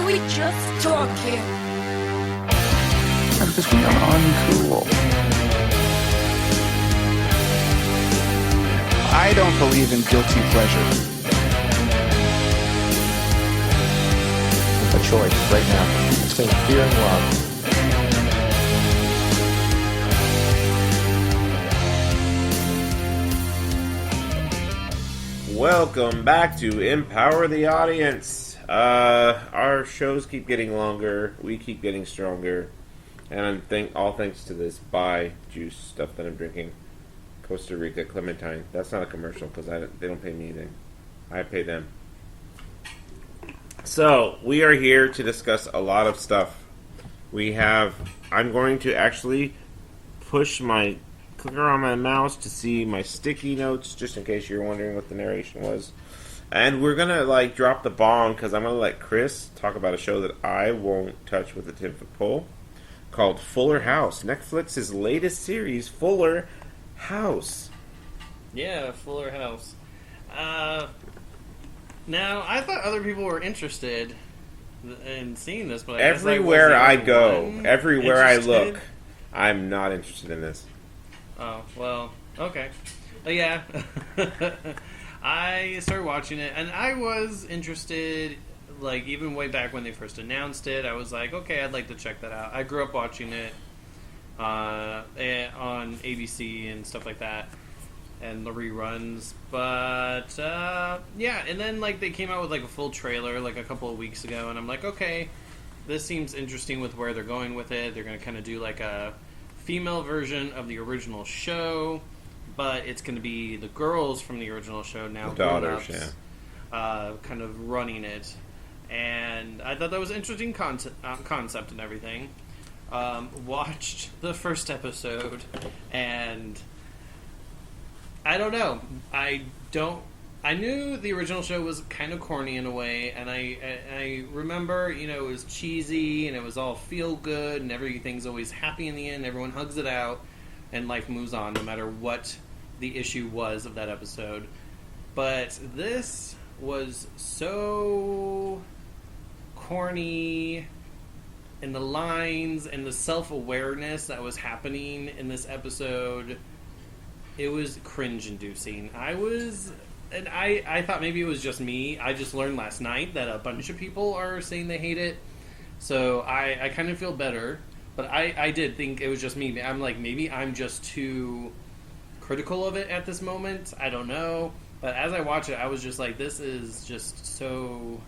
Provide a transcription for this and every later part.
can we just talk here? Because we are uncool. I don't believe in guilty pleasure. A choice right now between fear and love. Welcome back to Empower the Audience. Our shows keep getting longer, we keep getting stronger, and all thanks to this Bai juice stuff that I'm drinking. Costa Rica Clementine. That's not a commercial because they don't pay me anything. I pay them. So, we are here to discuss a lot of stuff. I'm going to actually push my clicker on my mouse to see my sticky notes, just in case you're wondering what the narration was. And we're going to, drop the bomb, because I'm going to let Chris talk about a show that I won't touch with a 10-foot pole, called Fuller House. Netflix's latest series, Fuller House. Yeah, Fuller House. Now, I thought other people were interested in seeing this, but everywhere I go, everywhere I look, I'm not interested in this. Oh, well, okay. Yeah. I started watching it, and I was interested, even way back when they first announced it. I was like, okay, I'd like to check that out. I grew up watching it on ABC and stuff like that, and the reruns. But, yeah, and then, they came out with, a full trailer, a couple of weeks ago, and I'm like, okay, this seems interesting with where they're going with it. They're going to kind of do, a female version of the original show, but it's going to be the girls from the original show now, the daughters, kind of running it. And I thought that was an interesting concept and everything. Watched the first episode, and I don't know. I knew the original show was kind of corny in a way, and I remember, it was cheesy, and it was all feel good, and everything's always happy in the end, everyone hugs it out, and life moves on, no matter what the issue was of that episode. But this was so corny, and the lines, and the self-awareness that was happening in this episode, it was cringe-inducing. I thought maybe it was just me. I just learned last night that a bunch of people are saying they hate it. So I kind of feel better. But I did think it was just me. I'm like, maybe I'm just too critical of it at this moment. I don't know. But as I watch it, I was just like, this is just so...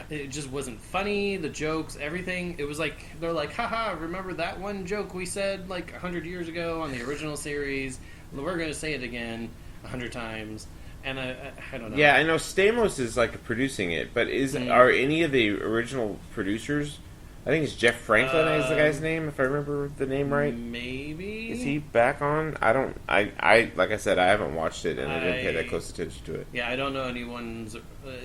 It just wasn't funny. The jokes, everything. It was like, they're like, haha, remember that one joke we said 100 years ago on the original series? We're going to say it again 100 times. And I don't know. Yeah, I know Stamos is producing it, but are any of the original producers? I think it's Jeff Franklin is the guy's name, if I remember the name right. Maybe. Is he back on? I like I said, I haven't watched it, and I didn't pay that close attention to it. Yeah, I don't know anyone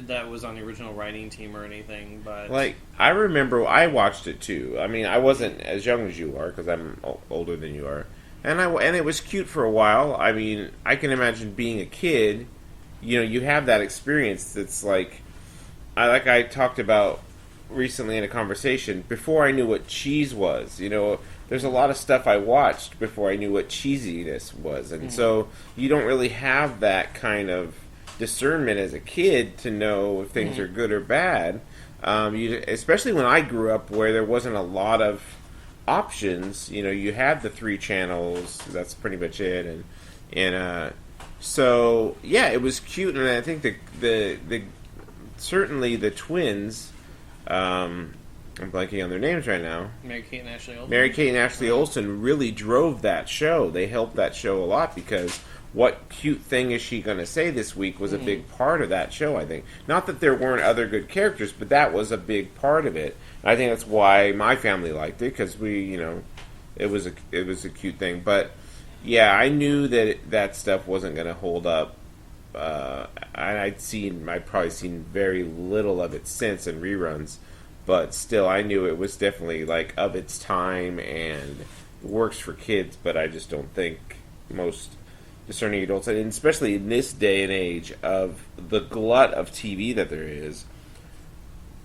that was on the original writing team or anything, but I remember I watched it too. I mean, I wasn't as young as you are because I'm older than you are, and it was cute for a while. I mean, I can imagine being a kid. You have that experience that's I talked about recently in a conversation, before I knew what cheese was. There's a lot of stuff I watched before I knew what cheesiness was. And so you don't really have that kind of discernment as a kid to know if things are good or bad. Especially when I grew up where there wasn't a lot of options. You had the 3 channels, that's pretty much it. And so, yeah, it was cute, and I think the certainly the twins, I'm blanking on their names right now. Mary-Kate and Ashley Olsen really drove that show. They helped that show a lot because what cute thing is she going to say this week was a big part of that show, I think. Not that there weren't other good characters, but that was a big part of it. And I think that's why my family liked it, because it was a cute thing. But yeah, I knew that stuff wasn't going to hold up. I'd probably seen very little of it since in reruns, but still, I knew it was definitely of its time and works for kids. But I just don't think most discerning adults, and especially in this day and age of the glut of TV that there is,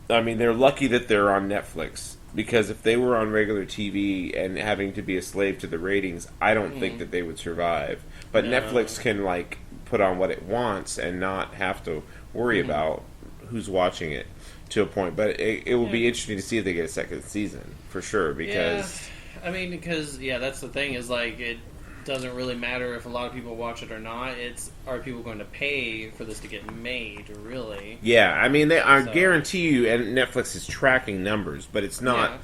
I mean, they're lucky that they're on Netflix, because if they were on regular TV and having to be a slave to the ratings, I don't think that they would survive. But No. Netflix can, like, put on what it wants and not have to worry about who's watching it to a point. But it will be interesting to see if they get a second season, for sure, because... Yeah, I mean, because, that's the thing, is, like, it doesn't really matter if a lot of people watch it or not. It's, are people going to pay for this to get made, really? Yeah, I mean, I So- guarantee you, and Netflix is tracking numbers, but it's not,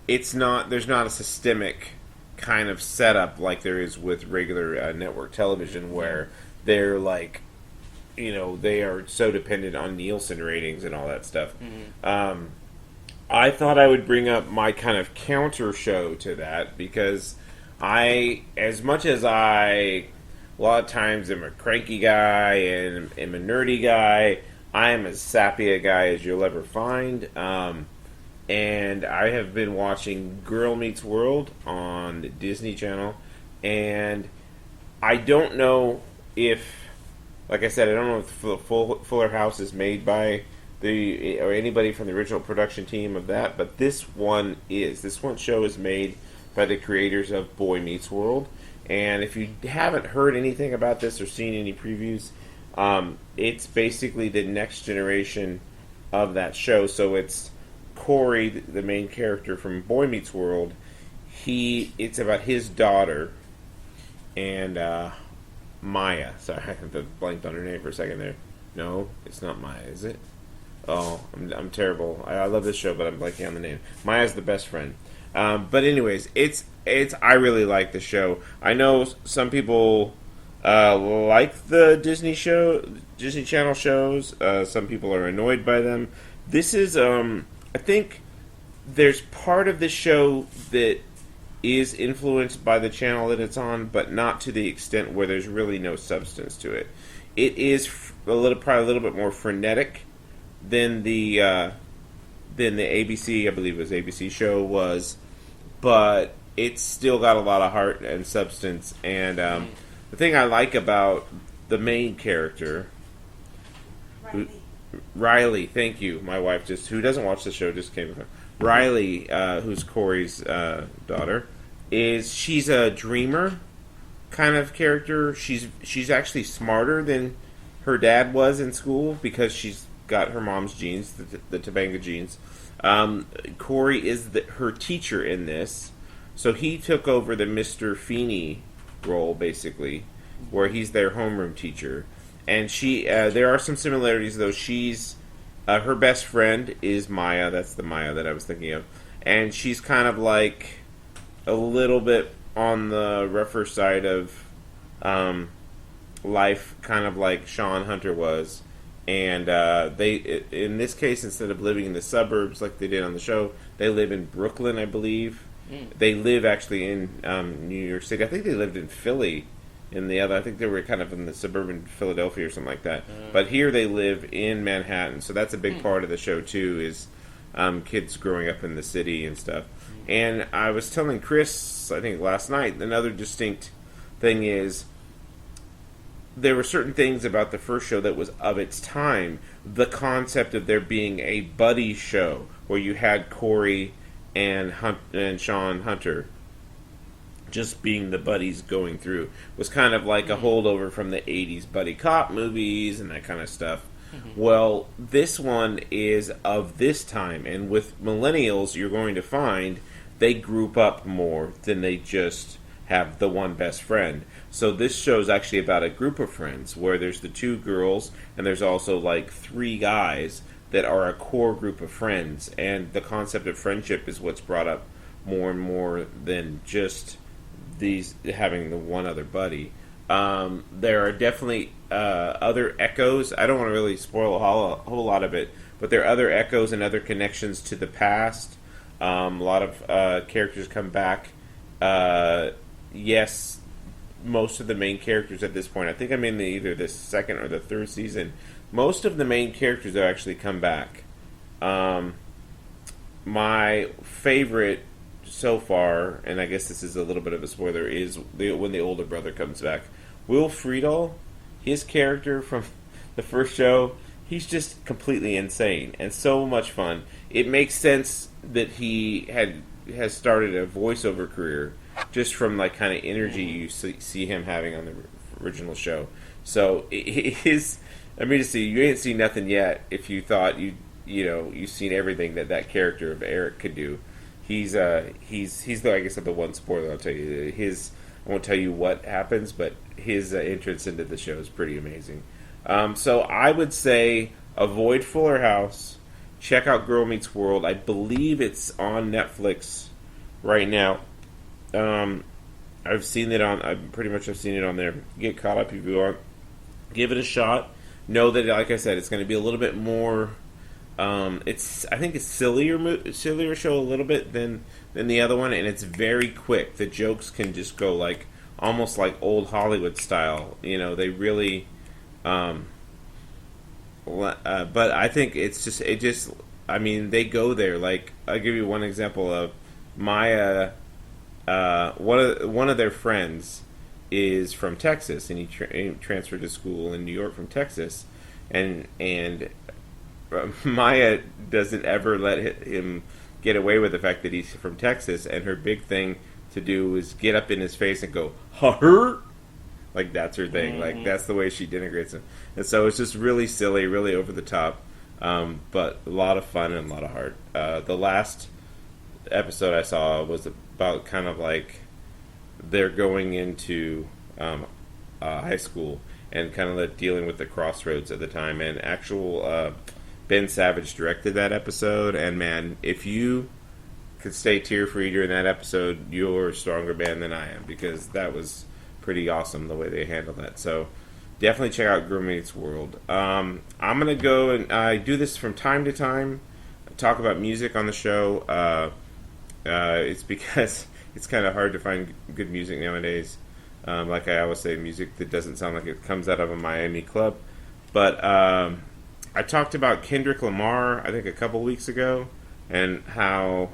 there's not a systemic kind of setup like there is with regular network television, where they're like, they are so dependent on Nielsen ratings and all that stuff. I thought I would bring up my kind of counter show to that, because as much as a lot of times am a cranky guy and am a nerdy guy, I am as sappy a guy as you'll ever find. And I have been watching Girl Meets World on the Disney Channel, and I don't know if, like I said, I don't know if Fuller House is made by or anybody from the original production team of that, but this one show is made by the creators of Boy Meets World. And if you haven't heard anything about this or seen any previews, it's basically the next generation of that show. So it's Corey, the main character from Boy Meets World. It's about his daughter and Maya. Sorry, I blanked on her name for a second there. No, it's not Maya, is it? Oh, I'm terrible. I love this show, but I'm blanking on the name. Maya's the best friend. But anyways, I really like the show. I know some people like the Disney Channel shows. Some people are annoyed by them. This is, I think, there's part of the show that is influenced by the channel that it's on, but not to the extent where there's really no substance to it. It is probably a little bit more frenetic than the ABC, I believe it was ABC show was, but it's still got a lot of heart and substance. And the thing I like about the main character, Riley, thank you, my wife who doesn't watch the show, just came from Riley, who's Corey's daughter, she's a dreamer kind of character. She's actually smarter than her dad was in school, because she's got her mom's genes, the Topanga genes. Corey is her teacher in this, so he took over the Mr. Feeney role, basically, where he's their homeroom teacher. And there are some similarities, though. She's her best friend is Maya. That's the Maya that I was thinking of, and she's kind of like a little bit on the rougher side of life, kind of like Sean Hunter was. And they, in this case, instead of living in the suburbs like they did on the show, they live in Brooklyn, I believe. They live actually in New York City. I think they lived in Philly. I think they were kind of in the suburban Philadelphia or something like that. But here they live in Manhattan, so that's a big part of the show too. Is kids growing up in the city and stuff. And I was telling Chris, I think last night, another distinct thing is, there were certain things about the first show that was of its time. The concept of there being a buddy show where you had Corey and Sean Hunter just being the buddies going through was kind of like a holdover from the 80s buddy cop movies and that kind of stuff. Well, this one is of this time, and with millennials, you're going to find they group up more than they just have the one best friend. So this show is actually about a group of friends where there's the two girls and there's also like three guys that are a core group of friends, and the concept of friendship is what's brought up more and more than just these having the one other buddy. There are definitely other echoes. I don't want to really spoil a whole lot of it, but there are other echoes and other connections to the past. A lot of characters come back. Yes, most of the main characters at this point, I think I'm in either the second or the third season, most of the main characters have actually come back. My favorite so far, and I guess this is a little bit of a spoiler, is when the older brother comes back. Will Friedle, his character from the first show, he's just completely insane and so much fun. It makes sense that he has started a voiceover career just from like kind of energy you see him having on the original show. So his, I mean, to see you ain't seen nothing yet. If you thought you've seen everything that character of Eric could do. He's the, I guess, the one spoiler I'll tell you. I won't tell you what happens, but his entrance into the show is pretty amazing. So I would say avoid Fuller House. Check out Girl Meets World. I believe it's on Netflix right now. I've seen it on. I've seen it on there. Get caught up if you want. Give it a shot. Know that, like I said, it's going to be a little bit more. I think it's sillier show a little bit than the other one, and it's very quick. The jokes can just go like almost like old Hollywood style. They really. But I think they go there. Like, I'll give you one example of Maya. One of their friends is from Texas, and he transferred to school in New York from Texas, and Maya doesn't ever let him get away with the fact that he's from Texas, and her big thing to do is get up in his face and go, "Her." Like, that's her thing. Mm-hmm. Like, that's the way she denigrates him. And so it's just really silly, really over the top, but a lot of fun and a lot of heart. The last episode I saw was about kind of like they're going into high school and kind of dealing with the crossroads at the time. And actual Ben Savage directed that episode. And, man, if you could stay tear-free during that episode, you're a stronger man than I am, because that was pretty awesome the way they handled that. So definitely check out Girl Meets World. I'm going to go, and I do this from time to time, talk about music on the show. It's because it's kind of hard to find good music nowadays. Like I always say, music that doesn't sound like it comes out of a Miami club. But I talked about Kendrick Lamar, I think, a couple weeks ago, and how,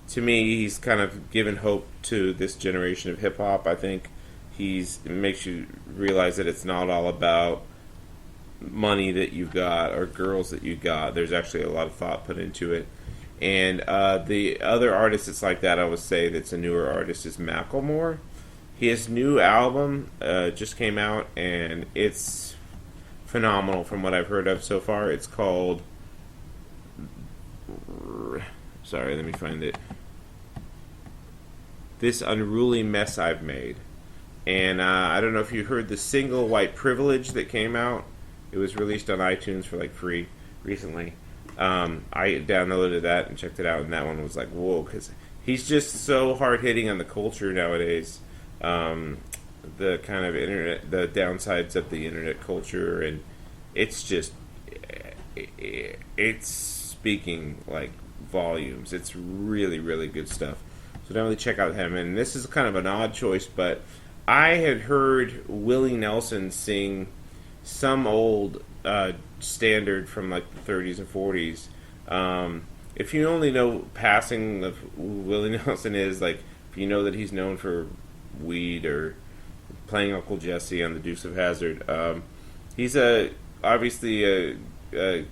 to me, he's kind of given hope to this generation of hip-hop. I think it makes you realize that it's not all about money that you got or girls that you got. There's actually a lot of thought put into it. And the other artist that's like that, I would say, that's a newer artist, is Macklemore. His new album just came out, and it's phenomenal from what I've heard of so far. It's called... Sorry, let me find it. This Unruly Mess I've Made. And I don't know if you heard the single White Privilege that came out. It was released on iTunes for like free recently. I downloaded that and checked it out, and that one was like, whoa, because he's just so hard-hitting on the culture nowadays. The kind of internet, the downsides of the internet culture, and it's just, it's speaking like volumes. It's really, really good stuff. So definitely check out him. And this is kind of an odd choice, but I had heard Willie Nelson sing some old standard from like the 30s and 40s. If you only know passing of who Willie Nelson is, like if you know that he's known for Weed or playing Uncle Jesse on the Dukes of Hazzard, he's obviously a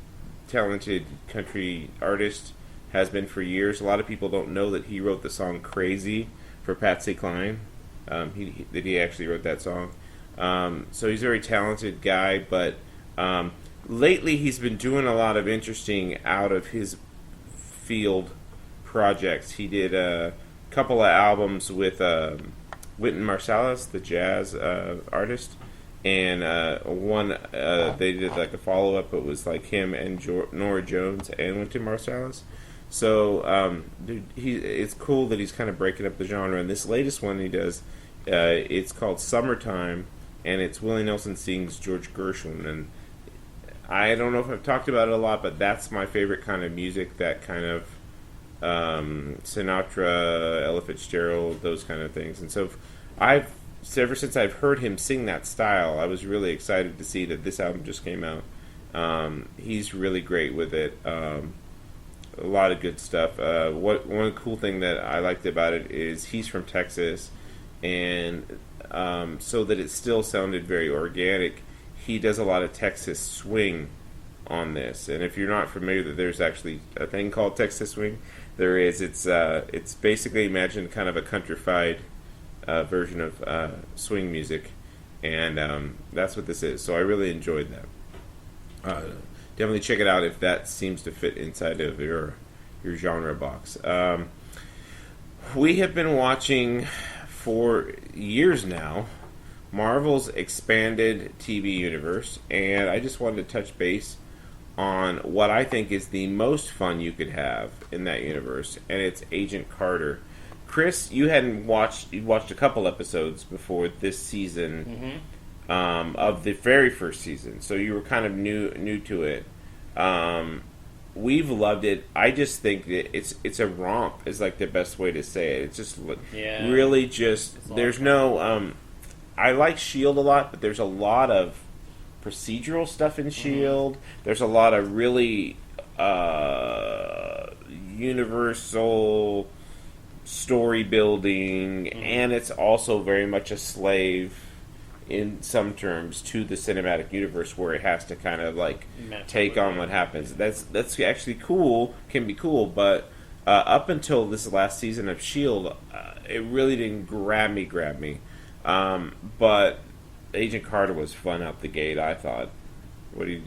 talented country artist, has been for years. A lot of people don't know that he wrote the song "Crazy" for Patsy Cline. He actually wrote that song. So he's a very talented guy, but lately he's been doing a lot of interesting out of his field projects. He did a couple of albums with Wynton Marsalis, the jazz artist, and one they did like a follow-up. It was like him and Nora Jones and Wynton Marsalis. So it's cool that he's kind of breaking up the genre. And this latest one he does, it's called Summertime, and it's Willie Nelson sings George Gershwin. And I don't know if I've talked about it a lot, but that's my favorite kind of music, that kind of Sinatra, Ella Fitzgerald, those kind of things. And so ever since I've heard him sing that style, I was really excited to see that this album just came out. He's really great with it. A lot of good stuff. One cool thing that I liked about it is he's from Texas, and so that it still sounded very organic, he does a lot of Texas swing on this. And if you're not familiar, there's actually a thing called Texas Swing. There is. It's basically, imagine kind of a countrified version of swing music, and that's what this is. So I really enjoyed that. Definitely check it out if that seems to fit inside of your genre box. We have been watching for years now Marvel's expanded TV universe, and I just wanted to touch base on what I think is the most fun you could have in that universe, and it's Agent Carter. Chris, you watched a couple episodes before this season of the very first season, so you were kind of new to it. We've loved it. I just think that it's a romp is like the best way to say it. It's just really just there's no. I like Shield a lot, but there's a lot of procedural stuff in Shield. There's a lot of really universal story building, and it's also very much a slave in some terms to the cinematic universe, where it has to kind of like take on what happens. That's actually cool, can be cool, but up until this last season of Shield, it really didn't grab me. But Agent Carter was fun out the gate, I thought. What do you?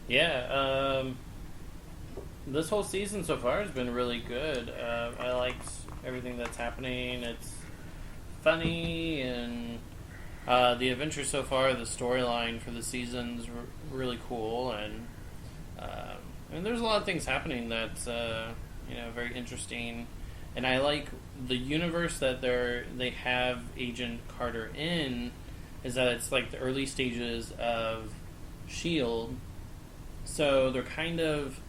Yeah, this whole season so far has been really good. I liked everything that's happening. It's funny, and the adventure so far, the storyline for the season's really cool, and there's a lot of things happening that's very interesting. And I like the universe that they have Agent Carter in, is that it's like the early stages of Shield, so they're kind of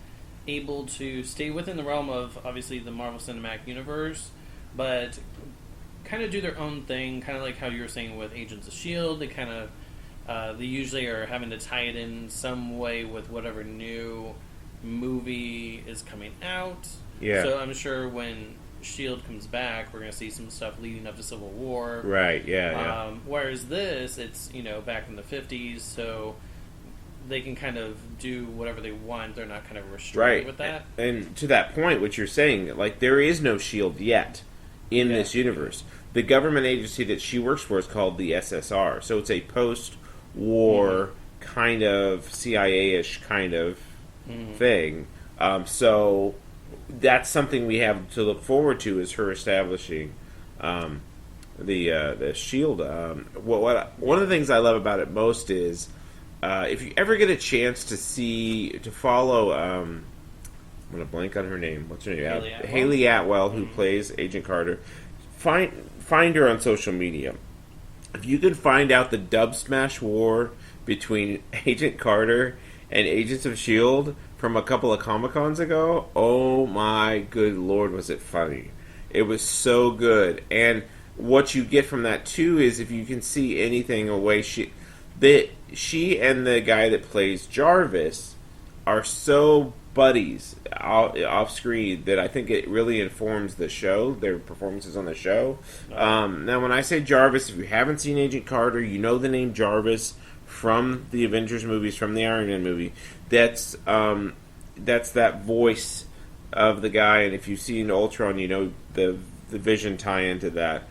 able to stay within the realm of obviously the Marvel Cinematic Universe, but kind of do their own thing, kind of like how you were saying with Agents of Shield. They kind of they usually are having to tie it in some way with whatever new movie is coming out. Yeah. So I'm sure when Shield comes back, we're going to see some stuff leading up to Civil War. Right. Yeah. Whereas this, it's back in the 50s, so they can kind of do whatever they want. They're not kind of restrained with that. And to that point, what you're saying, like, there is no Shield yet in this universe. The government agency that she works for is called the SSR, so it's a post-war kind of CIA-ish kind of thing. So that's something we have to look forward to, is her establishing the Shield. One of the things I love about it most is if you ever get a chance to follow. I'm gonna blank on her name. What's her name? Haley Atwell, who plays Agent Carter. Find her on social media. If you can find out the dub smash war between Agent Carter and Agents of S.H.I.E.L.D. from a couple of Comic-Cons ago, oh my good lord, was it funny. It was so good. And what you get from that, too, is if you can see anything away, she and the guy that plays Jarvis are so buddies off screen that I think it really informs the show, their performances on the show. Now, when I say Jarvis, if you haven't seen Agent Carter, you know the name Jarvis from the Avengers movies, from the Iron Man movie. That's that voice of the guy, and if you've seen Ultron, you know the Vision tie into that.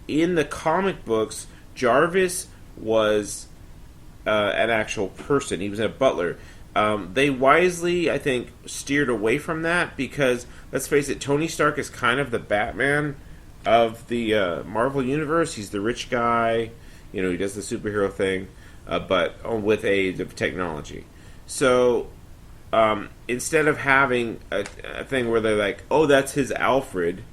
In the comic books, Jarvis was an actual person. He was a butler. They wisely, I think, steered away from that because, let's face it, Tony Stark is kind of the Batman of the Marvel Universe. He's the rich guy, he does the superhero thing, but with aid of technology. So instead of having a thing where they're like, oh, that's his Alfred,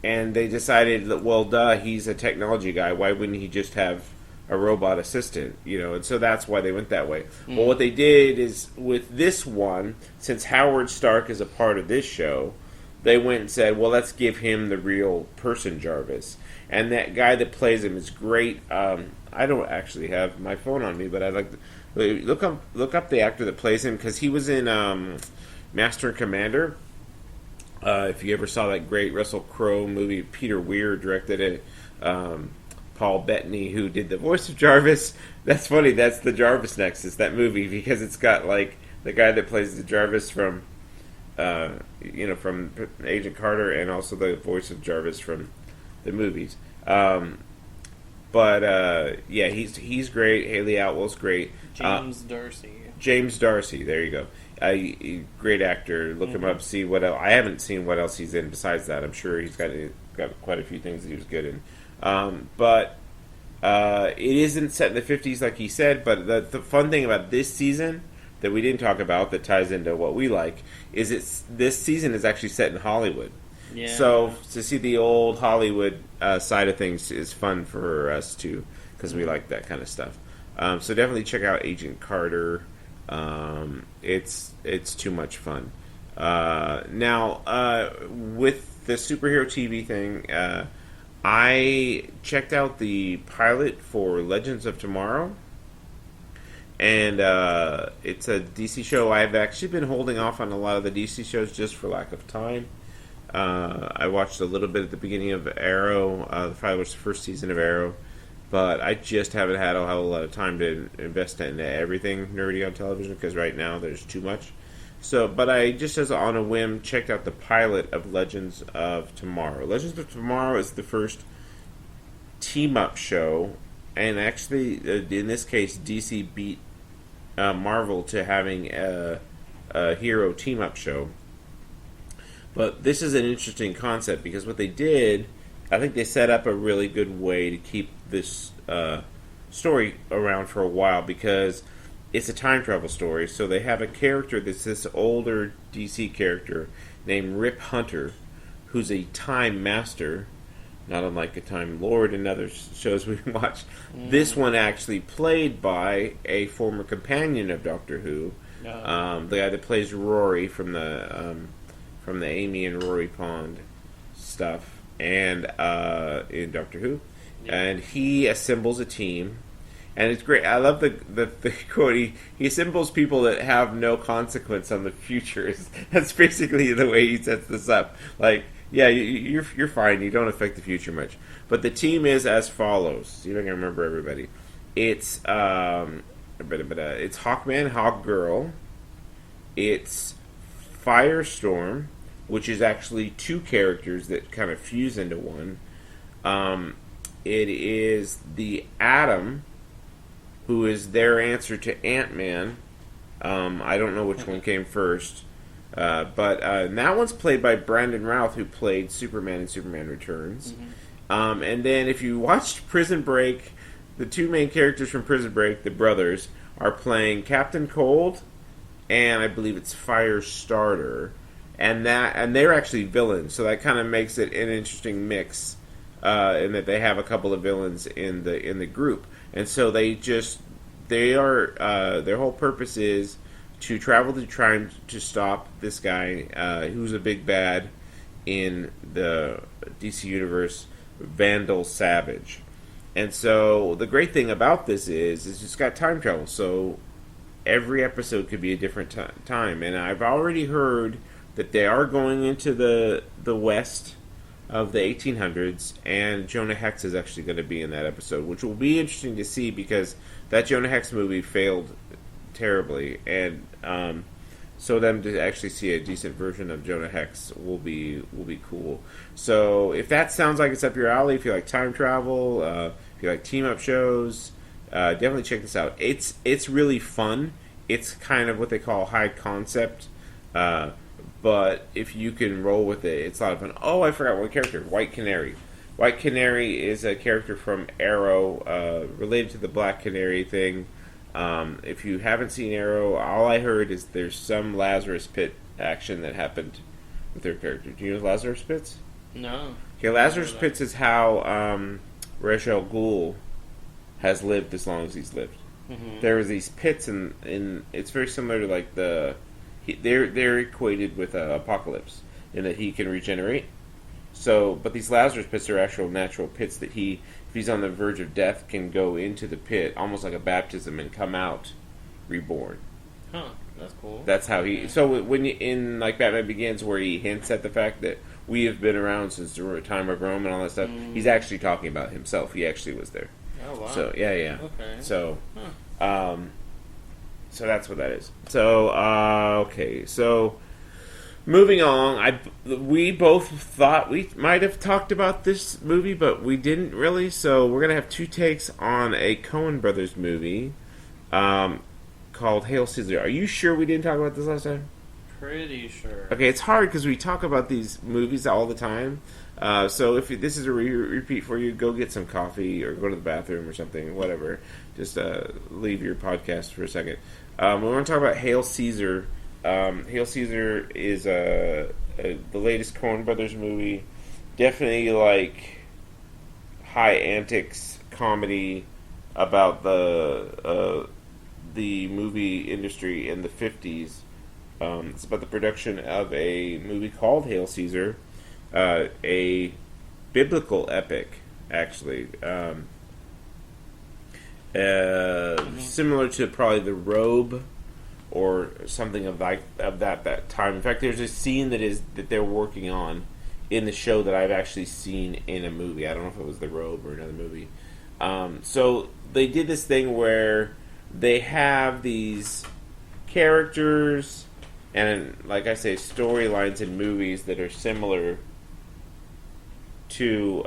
and they decided that, well, duh, he's a technology guy, why wouldn't he just have a robot assistant, and so that's why they went that way. Well, what they did is, with this one, since Howard Stark is a part of this show, they went and said, well, let's give him the real person Jarvis. And that guy that plays him is great. I don't actually have my phone on me, but I'd like to look up the actor that plays him, because he was in Master and Commander. If you ever saw that great Russell Crowe movie, Peter Weir directed it. Paul Bettany, who did the voice of Jarvis. That's funny. That's the Jarvis Nexus, that movie, because it's got like the guy that plays the Jarvis from, from Agent Carter, and also the voice of Jarvis from the movies. He's great. Haley Atwell's great. James Darcy. There you go. Great actor. Look him up. See what else. I haven't seen what else he's in besides that. I'm sure he's got quite a few things that he was good in. But it isn't set in the 50s like he said. But the fun thing about this season that we didn't talk about that ties into what we like is this season is actually set in Hollywood. Yeah. So to see the old Hollywood side of things is fun for us too, because we like that kind of stuff. So definitely check out Agent Carter. It's too much fun. Now with the superhero TV thing, I checked out the pilot for Legends of Tomorrow. And it's a DC show. I've actually been holding off on a lot of the DC shows just for lack of time. I watched a little bit at the beginning of Arrow. I watched the first season of Arrow, but I just haven't had a whole lot of time to invest into everything nerdy on television because right now there's too much. But I just as on a whim checked out the pilot of Legends of Tomorrow. Legends of Tomorrow is the first team-up show, and actually in this case DC beat Marvel to having a hero team-up show. But this is an interesting concept because what they did, I think they set up a really good way to keep this story around for a while because it's a time travel story. So they have a character that's this older DC character named Rip Hunter, who's a time master, not unlike a Time Lord in other shows we watch. This one actually played by a former companion of Doctor Who, the guy that plays Rory from the Amy and Rory Pond stuff, and in Doctor Who, and he assembles a team, and it's great. I love the quote. He assembles people that have no consequence on the future. That's basically the way he sets this up. Like, yeah, you're fine. You don't affect the future much. But the team is as follows. See if I can remember everybody. It's Hawkman, Hawkgirl. It's Firestorm, which is actually two characters that kind of fuse into one. It is the Atom, who is their answer to Ant-Man. I don't know which one came first. But that one's played by Brandon Routh, who played Superman in Superman Returns. And then if you watched Prison Break, the two main characters from Prison Break, the brothers, are playing Captain Cold, and I believe it's Firestarter. And they're actually villains, so that kind of makes it an interesting mix, in that they have a couple of villains in the group, and so their whole purpose is to travel to try to stop this guy who's a big bad in the DC universe, Vandal Savage. And so the great thing about this is it's got time travel, so every episode could be a different time, and I've already heard that they are going into the West of the 1800s, and Jonah Hex is actually going to be in that episode, which will be interesting to see because that Jonah Hex movie failed terribly, and so them to actually see a decent version of Jonah Hex will be cool. So if that sounds like it's up your alley, if you like time travel, if you like team up shows, definitely check this out. It's really fun. It's kind of what they call high concept. But if you can roll with it, it's a lot of fun. Oh, I forgot one character, White Canary. White Canary is a character from Arrow, related to the Black Canary thing. If you haven't seen Arrow, all I heard is there's some Lazarus Pit action that happened with their character. Do you know Lazarus Pits? No. Okay, Lazarus Pits is how Ra's al Ghul has lived as long as he's lived. Mm-hmm. There are these pits, and it's very similar to like they're equated with Apocalypse in that he can regenerate. So, but these Lazarus pits are actual natural pits that if he's on the verge of death, can go into the pit almost like a baptism and come out reborn. Huh, that's cool. That's how he. So when you, in like Batman Begins, where he hints at the fact that we have been around since the time of Rome and all that stuff. He's actually talking about himself. He actually was there. Oh, wow. So yeah. Okay. So, so that's what that is. So okay. So moving on, we both thought we might have talked about this movie, but we didn't really. So we're gonna have two takes on a Coen Brothers movie called Hail Caesar. Are you sure we didn't talk about this last time? Pretty sure. Okay, it's hard because we talk about these movies all the time. So if this is a repeat for you, go get some coffee or go to the bathroom or something, whatever. Just leave your podcast for a second. We want to talk about Hail Caesar. Hail Caesar is the latest Coen Brothers movie. Definitely like high antics comedy about the movie industry in the 50s. It's about the production of a movie called Hail Caesar, a biblical epic, actually. Similar to probably The Robe or something of that time. In fact, there's a scene that they're working on in the show that I've actually seen in a movie. I don't know if it was The Robe or another movie. So they did this thing where they have these characters and, like I say, storylines in movies that are similar to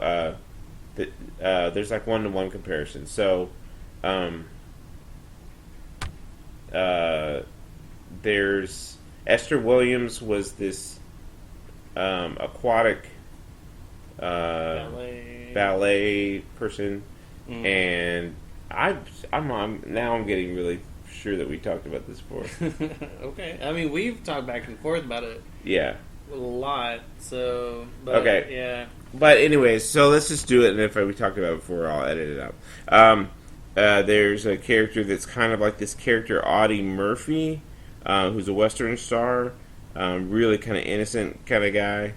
there's like one-to-one comparison. So there's Esther Williams was this aquatic ballet person, and I'm getting really sure that we talked about this before. Okay, I mean we've talked back and forth about it. Yeah, a lot. So but, okay, yeah. But anyways, so let's just do it, and if we talked about it before, I'll edit it out. There's a character that's kind of like this character Audie Murphy, who's a Western star, really kind of innocent kind of guy.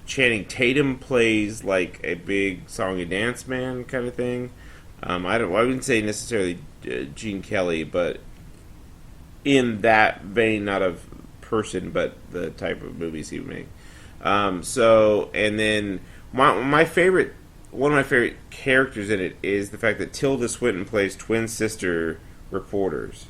Channing Tatum plays like a big song and dance man kind of thing. I wouldn't say necessarily Gene Kelly, but in that vein, not of person, but the type of movies he would make. And then one of my favorite characters in it is the fact that Tilda Swinton plays twin sister reporters.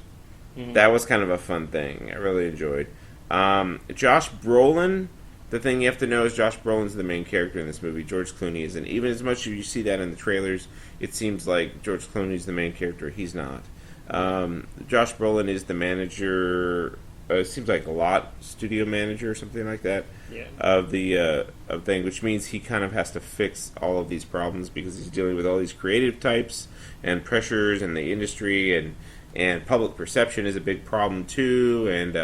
Mm-hmm. That was kind of a fun thing. I really enjoyed. Josh Brolin. The thing you have to know is Josh Brolin's the main character in this movie. George Clooney isn't. Even as much as you see that in the trailers, it seems like George Clooney's the main character. He's not. Josh Brolin is the manager. It seems like a lot studio manager or something like that. Yeah. Of the thing, which means he kind of has to fix all of these problems because he's dealing with all these creative types and pressures in the industry, and public perception is a big problem too. And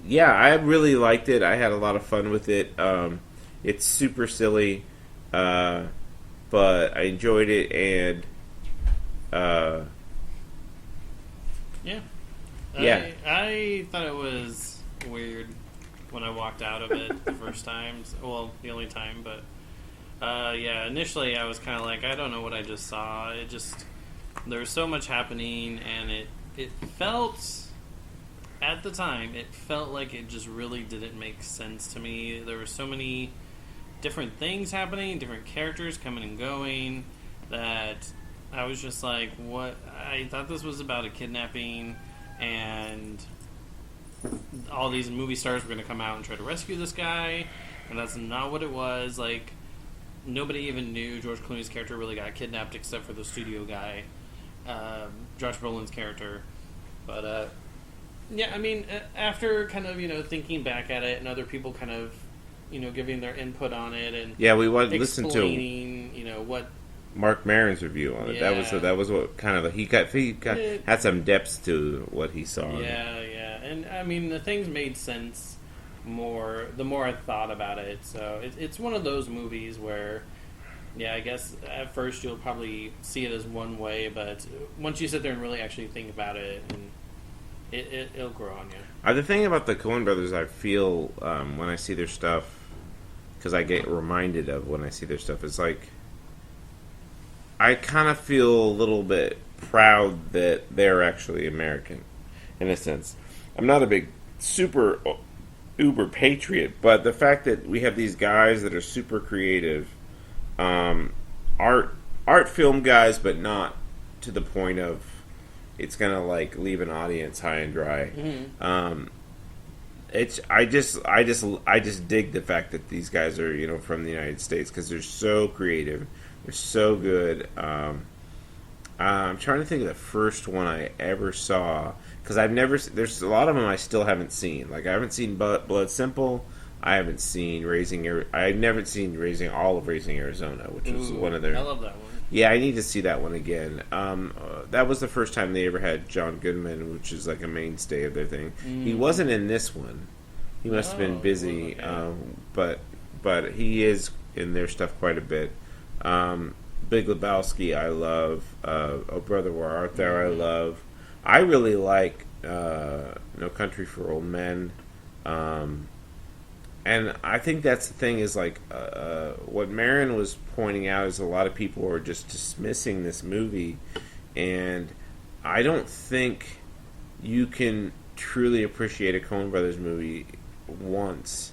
yeah, I really liked it. I had a lot of fun with it. It's super silly, but I enjoyed it, and yeah. I thought it was weird when I walked out of it the first time. Well, the only time, but yeah, initially I was kind of like, I don't know what I just saw. There was so much happening, and it felt, at the time, it felt like it just really didn't make sense to me. There were so many different things happening, different characters coming and going, that I was just like, what? I thought this was about a kidnapping, and all these movie stars were going to come out and try to rescue this guy, and that's not what it was. Like, nobody even knew George Clooney's character really got kidnapped except for the studio guy, Josh Brolin's character. But yeah, I mean, after kind of thinking back at it, and other people kind of giving their input on it, and yeah, we want to listen to what Mark Maron's review on it. Yeah. That was what kind of he had some depth to what he saw. Yeah, and I mean the things made sense the more I thought about it. So it's one of those movies where, yeah, I guess at first you'll probably see it as one way, but once you sit there and really actually think about it, and it'll grow on you. The thing about the Coen Brothers, I feel when I see their stuff, because I get reminded of when I see their stuff, is like I kind of feel a little bit proud that they're actually American. in a sense. I'm not a big super uber patriot, but the fact that we have these guys that are super creative, art film guys, but not to the point of it's gonna like leave an audience high and dry. It's I just dig the fact that these guys are from the United States because they're so creative, they're so good. I'm trying to think of the first one I ever saw because there's a lot of them I still haven't seen. Like I haven't seen Blood Simple. I haven't seen I've never seen all of Raising Arizona, which was one of their. I love that one. Yeah, I need to see that one again. That was the first time they ever had John Goodman, which is like a mainstay of their thing. He wasn't in this one. He must have been busy, but he is in their stuff quite a bit. Big Lebowski, I love. Oh Brother, Where Art Thou? I love. I really like No Country for Old Men. And I think that's the thing is like what Marin was pointing out is a lot of people are just dismissing this movie, and I don't think you can truly appreciate a Coen Brothers movie once,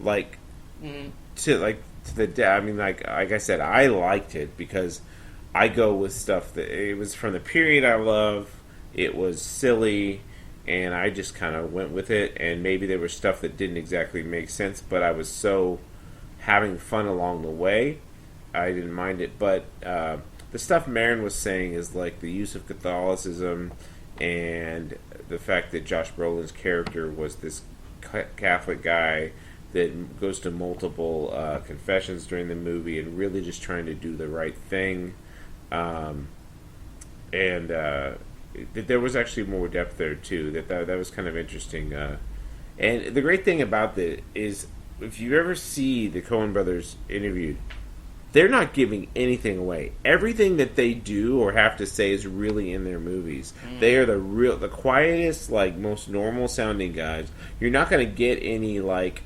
I mean, like I said, I liked it because I go with stuff that it was from the period I love. It was silly. And I just kind of went with it, and maybe there was stuff that didn't exactly make sense, but I was so having fun along the way, I didn't mind it. But the stuff Marin was saying is like the use of Catholicism and the fact that Josh Brolin's character was this Catholic guy that goes to multiple confessions during the movie and really just trying to do the right thing. There was actually more depth there too. That was kind of interesting. And the great thing about that is, if you ever see the Coen Brothers interviewed, they're not giving anything away. Everything that they do or have to say is really in their movies. They are the quietest, like most normal sounding guys. You're not going to get any like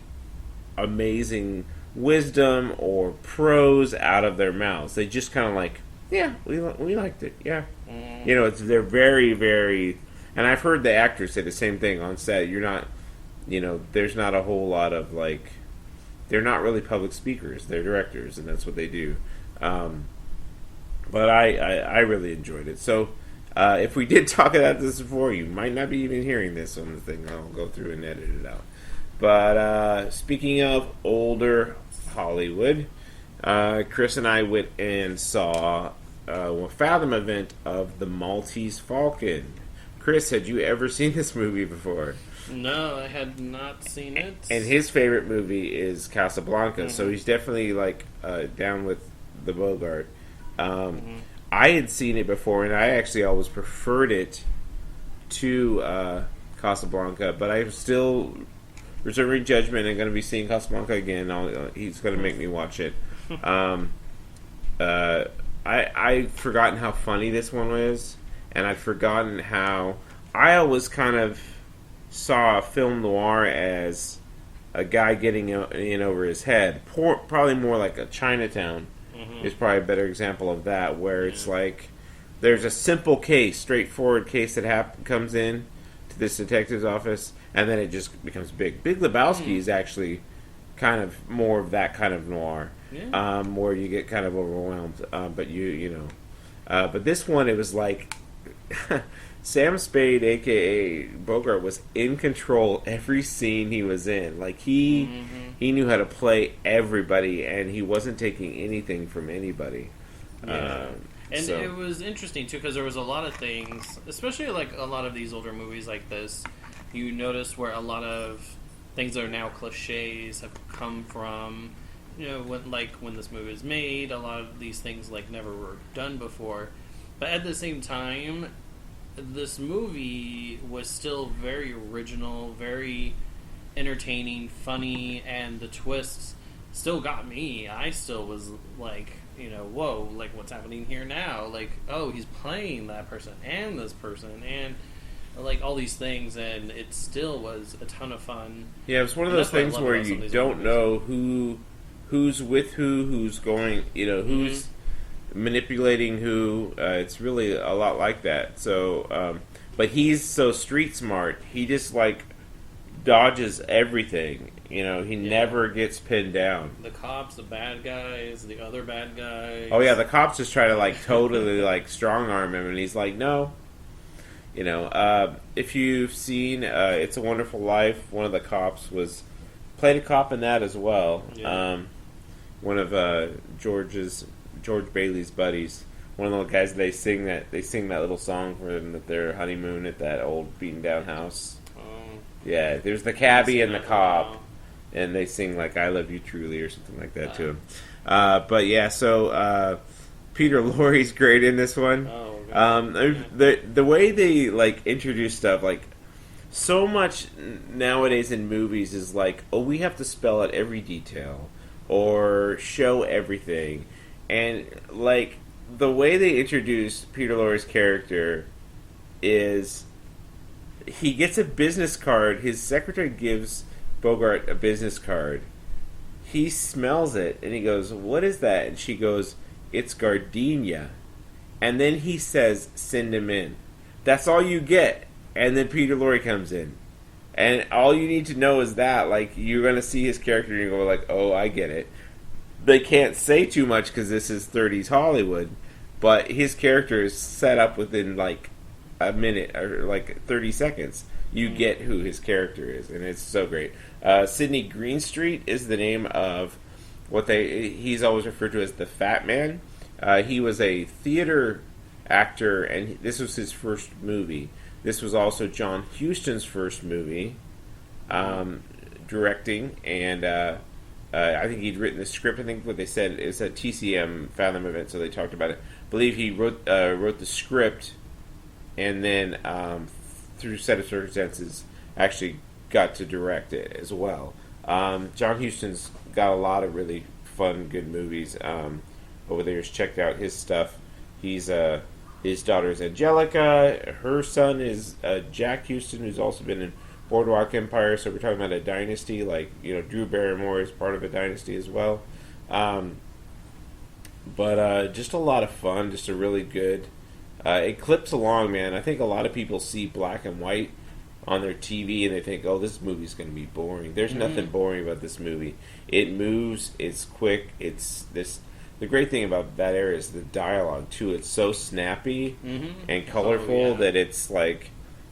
amazing wisdom or prose out of their mouths. They just kind of like, yeah, we liked it. Yeah. They're very, very, and I've heard the actors say the same thing on set. You're not, there's not a whole lot of like, they're not really public speakers. They're directors, and that's what they do. But I really enjoyed it. So if we did talk about this before, you might not be even hearing this on the thing. I'll go through and edit it out. But speaking of older Hollywood, Chris and I went and saw a Fathom event of the Maltese Falcon. Chris, had you ever seen this movie before? No, I had not seen it. And his favorite movie is Casablanca, so he's definitely like down with the Bogart. I had seen it before, and I actually always preferred it to Casablanca, but I'm still reserving judgment and going to be seeing Casablanca again. He's going to make me watch it. I'd forgotten how funny this one was, and I'd forgotten how I always kind of saw film noir as a guy getting in over his head. Probably more like a Chinatown is probably a better example of that, where it's like there's a simple case, straightforward case that comes in to this detective's office, and then it just becomes big. Big Lebowski is actually kind of more of that kind of noir. Where you get kind of overwhelmed, but this one, it was like Sam Spade, aka Bogart, was in control every scene he was in. Like he knew how to play everybody, and he wasn't taking anything from anybody. It was interesting too, because there was a lot of things, especially like a lot of these older movies like this, you notice where a lot of things that are now cliches have come from. When this movie was made, a lot of these things like never were done before. But at the same time, this movie was still very original, very entertaining, funny, and the twists still got me. I still was like, whoa, like what's happening here now? Like, oh, he's playing that person and this person and like all these things, and it still was a ton of fun. Yeah, it was one of those things where you don't know who's with who's going, who's manipulating who. It's really a lot like that. So, but he's so street smart. He just like dodges everything. You know, he never gets pinned down. The cops, the bad guys, the other bad guys. Oh yeah, the cops just try to like totally like strong arm him, and he's like, no. You know, if you've seen It's a Wonderful Life, one of the cops played a cop in that as well. Yeah. One of George Bailey's buddies. One of the guys they sing that little song for them at their honeymoon at that old beaten down house. Oh. Yeah, there's the cabbie and the cop, and they sing like "I Love You Truly" or something like that to him. But yeah, so Peter Lorre's great in this one. Oh, the way they like introduce stuff, like so much nowadays in movies is like, oh, we have to spell out every detail or show everything, and like the way they introduce Peter Lorre's character is he gets a business card. His secretary gives Bogart a business card. He smells it and he goes, "What is that?" And she goes, "It's gardenia." And then he says, "Send him in." That's all you get. And then Peter Lorre comes in. And all you need to know is that, like, you're going to see his character and you go like, oh, I get it. They can't say too much because this is 30s Hollywood. But his character is set up within, like, a minute or, like, 30 seconds. You get who his character is. And it's so great. Sidney Greenstreet is the name of he's always referred to as the Fat Man. He was a theater actor, and this was his first movie. This was also John Huston's first movie, directing, and I think he'd written the script. I think what they said is a TCM Fathom event, so they talked about it. I believe he wrote the script, and then through set of circumstances, actually got to direct it as well. John Huston's got a lot of really fun, good movies. Over the years, checked out his stuff. He's his daughter is Angelica. Her son is Jack Huston, who's also been in Boardwalk Empire. So we're talking about a dynasty. Like, you know, Drew Barrymore is part of a dynasty as well. But just a lot of fun. Just a really good. It clips along, man. I think a lot of people see black and white on their TV and they think, "Oh, this movie's going to be boring." There's nothing boring about this movie. It moves. It's quick. It's this. The great thing about that era is the dialogue too. It's so snappy and colorful that it's like,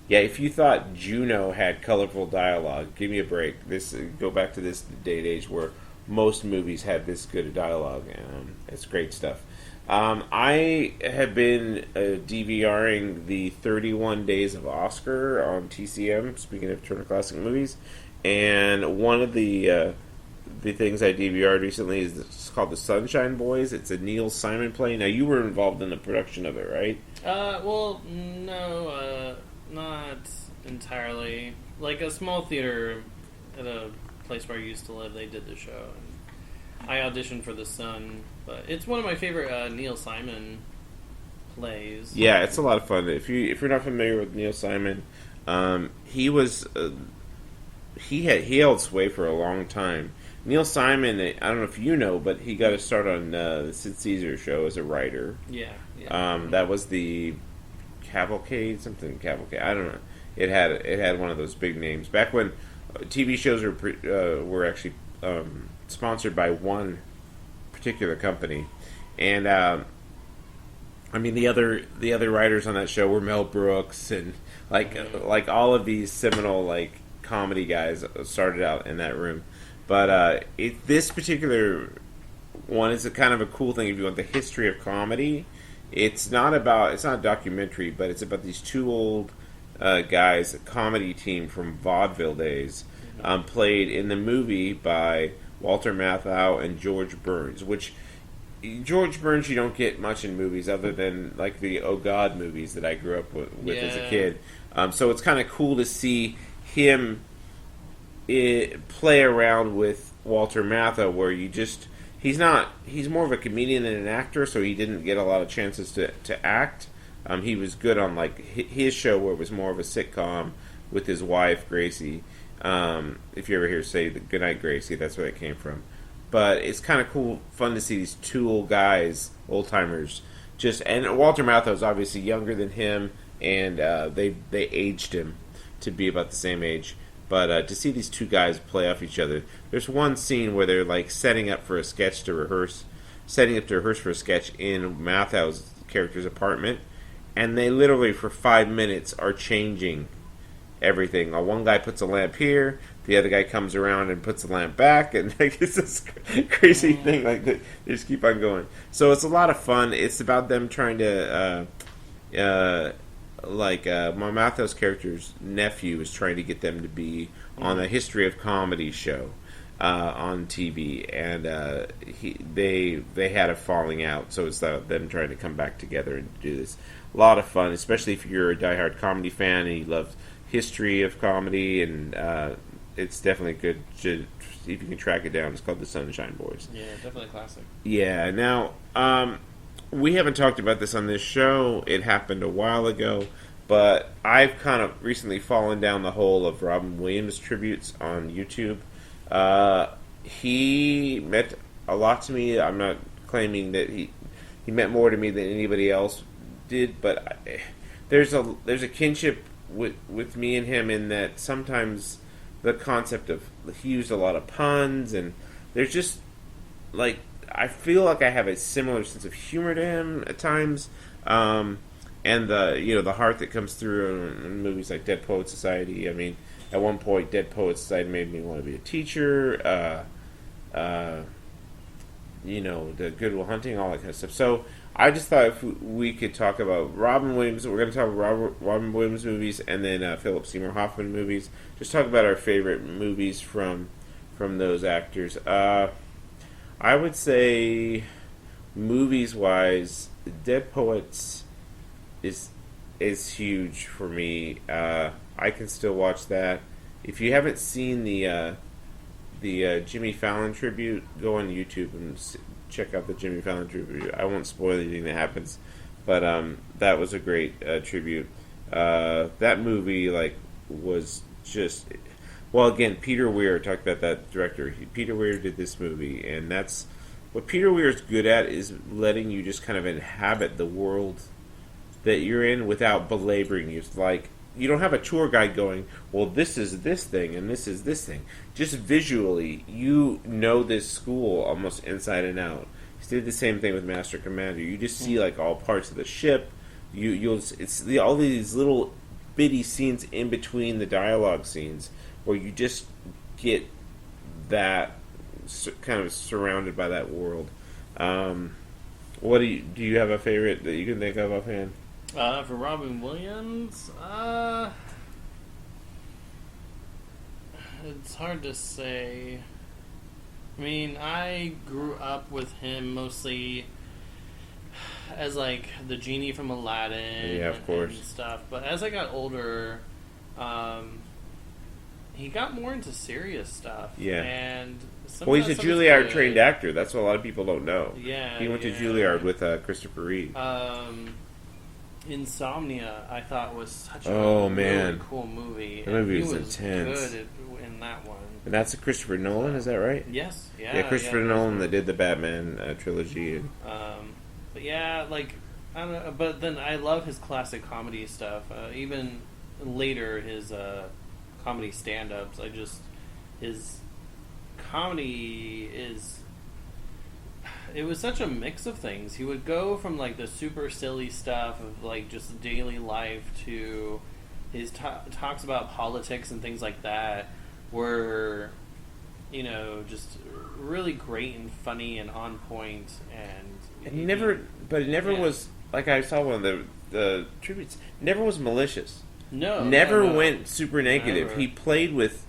yeah. If you thought Juno had colorful dialogue, give me a break. Go back to this day and age where most movies have this good of dialogue. It's great stuff. I have been DVRing the 31 Days of Oscar on TCM. Speaking of Turner Classic Movies, and one of the things I DVR'd recently is called The Sunshine Boys. It's a Neil Simon play. Now, you were involved in the production of it, right? Well, no, not entirely. Like a small theater at a place where I used to live, they did the show. And I auditioned for The Sun, but it's one of my favorite Neil Simon plays. Yeah, it's a lot of fun. If you're not familiar with Neil Simon, he was he held sway for a long time. Neil Simon, I don't know if you know, but he got a start on the Sid Caesar show as a writer. Yeah. That was the Cavalcade. I don't know. It had one of those big names back when TV shows were actually sponsored by one particular company, and I mean the other writers on that show were Mel Brooks and like all of these seminal like comedy guys started out in that room. But this particular one is a kind of a cool thing if you want the history of comedy. It's not a documentary, but it's about these two old guys, a comedy team from vaudeville days, played in the movie by Walter Matthau and George Burns, which George Burns you don't get much in movies other than like the Oh God movies that I grew up with as a kid. So it's kind of cool to see him play around with Walter Matthau, where he's more of a comedian than an actor, so he didn't get a lot of chances to act. He was good on like his show where it was more of a sitcom with his wife Gracie. If you ever hear say the Goodnight Gracie, that's where it came from. But it's kind of cool, fun to see these two old guys, old timers, and Walter Matthau is obviously younger than him, and they aged him to be about the same age. But to see these two guys play off each other, there's one scene where they're like setting up for a sketch to rehearse, for a sketch in Mathau's character's apartment, and they literally for 5 minutes are changing everything. One guy puts a lamp here, the other guy comes around and puts the lamp back, and like, it's this crazy thing. Like they just keep on going. So it's a lot of fun. It's about them trying to, my Mathos character's nephew is trying to get them to be on the History of Comedy show on TV, and they had a falling out. So it's them trying to come back together and do this. A lot of fun, especially if you're a diehard comedy fan and you love history of comedy, and it's definitely good to see if you can track it down. It's called The Sunshine Boys. Yeah, definitely classic. Yeah. Now, we haven't talked about this on this show. It happened a while ago, but I've kind of recently fallen down the hole of Robin Williams tributes on YouTube. He meant a lot to me. I'm not claiming that he meant more to me than anybody else did, but there's a kinship with me and him in that sometimes the concept of, he used a lot of puns, and there's just like, I feel like I have a similar sense of humor to him at times, and the heart that comes through in movies like Dead Poet Society. I mean, at one point, Dead Poet Society made me want to be a teacher. The Good Will Hunting, all that kind of stuff. So I just thought if we could talk about Robin Williams, we're going to talk about Robin Williams movies, and then Philip Seymour Hoffman movies. Just talk about our favorite movies from those actors. I would say, movies-wise, Dead Poets is huge for me. I can still watch that. If you haven't seen the Jimmy Fallon tribute, go on YouTube and check out the Jimmy Fallon tribute. I won't spoil anything that happens, but that was a great tribute. That movie was just... Well, again, Peter Weir talked about that director. Peter Weir did this movie, and that's what Peter Weir's good at, is letting you just kind of inhabit the world that you're in without belaboring you. It's like, you don't have a tour guide going, well, this is this thing, and this is this thing. Just visually, you know this school almost inside and out. He did the same thing with Master Commander. You just see all parts of the ship. All these little bitty scenes in between the dialogue scenes, where you just get that kind of surrounded by that world. What do you have a favorite that you can think of offhand? For Robin Williams, it's hard to say. I mean, I grew up with him mostly as the genie from Aladdin, yeah, of course, and stuff. But as I got older, he got more into serious stuff. Yeah. And he's a Juilliard trained actor. That's what a lot of people don't know. Yeah. He went to Juilliard with Christopher Reeve. Insomnia, I thought, was such a really cool movie. The movie was Good intense. in that one. And that's a Christopher Nolan, is that right? Yes. Yeah, Christopher Nolan that did the Batman trilogy. But yeah, I don't know. But then I love his classic comedy stuff. Even later, his comedy stand-ups. His comedy is... It was such a mix of things. He would go from the super silly stuff of just daily life to his talks about politics and things like that were, just really great and funny and on point. And it never was, I saw one of the tributes, never was malicious. No. Never went super negative. Never. He played with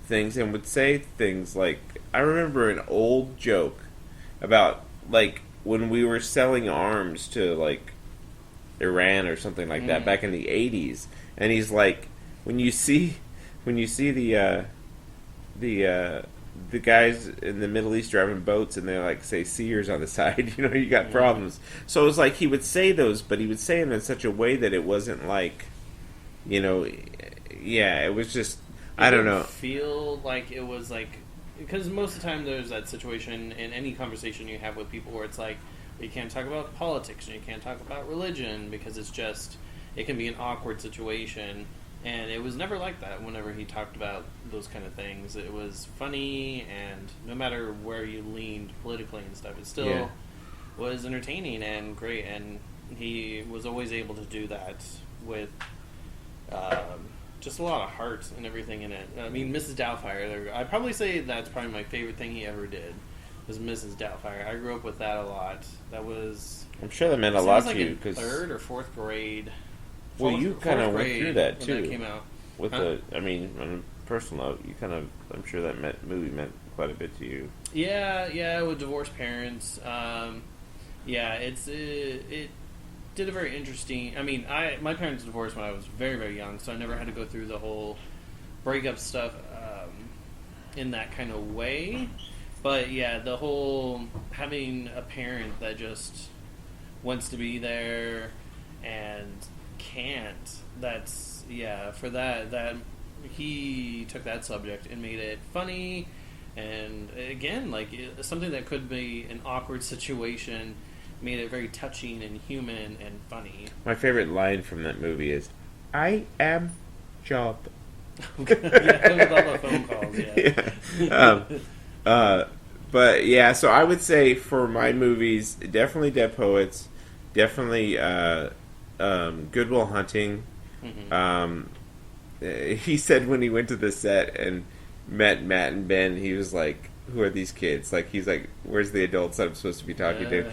things and would say things I remember an old joke about when we were selling arms to Iran or something like that back in the 80s, and he's when you see the guys in the Middle East driving boats and they're say Sears on the side, you got problems. So it was he would say those, but he would say them in such a way that it wasn't it was just, I don't know. Feel like it was because most of the time there's that situation in any conversation you have with people where it's you can't talk about politics and you can't talk about religion because it's it can be an awkward situation. And it was never like that whenever he talked about those kind of things. It was funny, and no matter where you leaned politically and stuff, it still was entertaining and great. And he was always able to do that with just a lot of heart and everything in it. I mean, Mrs. Doubtfire, I'd probably say that's probably my favorite thing he ever did, was Mrs. Doubtfire. I grew up with that a lot. That was... I'm sure that meant a lot like to you. Cause, 3rd or 4th grade. Well, you kind of went through that, too. When that came out. With on a personal note, you kind of... I'm sure that movie meant quite a bit to you. Yeah, with divorced parents. It did a very interesting... I mean, my parents divorced when I was very, very young, so I never had to go through the whole breakup stuff in that kind of way. But, yeah, the whole having a parent that just wants to be there and can't, that's, for that he took that subject and made it funny, and again, like, something that could be an awkward situation, made it very touching and human and funny. My favorite line from that movie is, "I am Job." With all the phone calls, But yeah, so I would say for my movies, definitely Dead Poets, definitely Good Will Hunting. Mm-hmm. He said when he went to the set and met Matt and Ben, he was like, "Who are these kids?" Like, he's like, "Where's the adults that I'm supposed to be talking to?"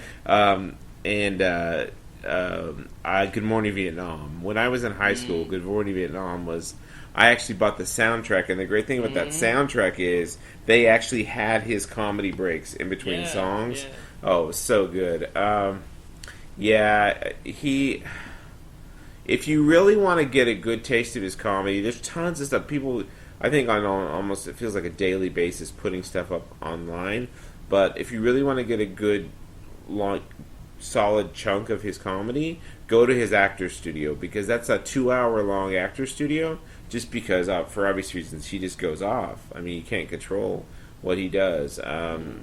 Good Morning Vietnam. When I was in high school, Good Morning Vietnam was... I actually bought the soundtrack, and the great thing about that soundtrack is they actually had his comedy breaks in between songs. Yeah. Oh, it was so good. If you really want to get a good taste of his comedy, there's tons of stuff. People, I think, on almost, it feels like a daily basis, putting stuff up online. But if you really want to get a good, long, solid chunk of his comedy, go to his actor studio, because that's a 2-hour-long actor studio. Just because, for obvious reasons, he just goes off. I mean, you can't control what he does.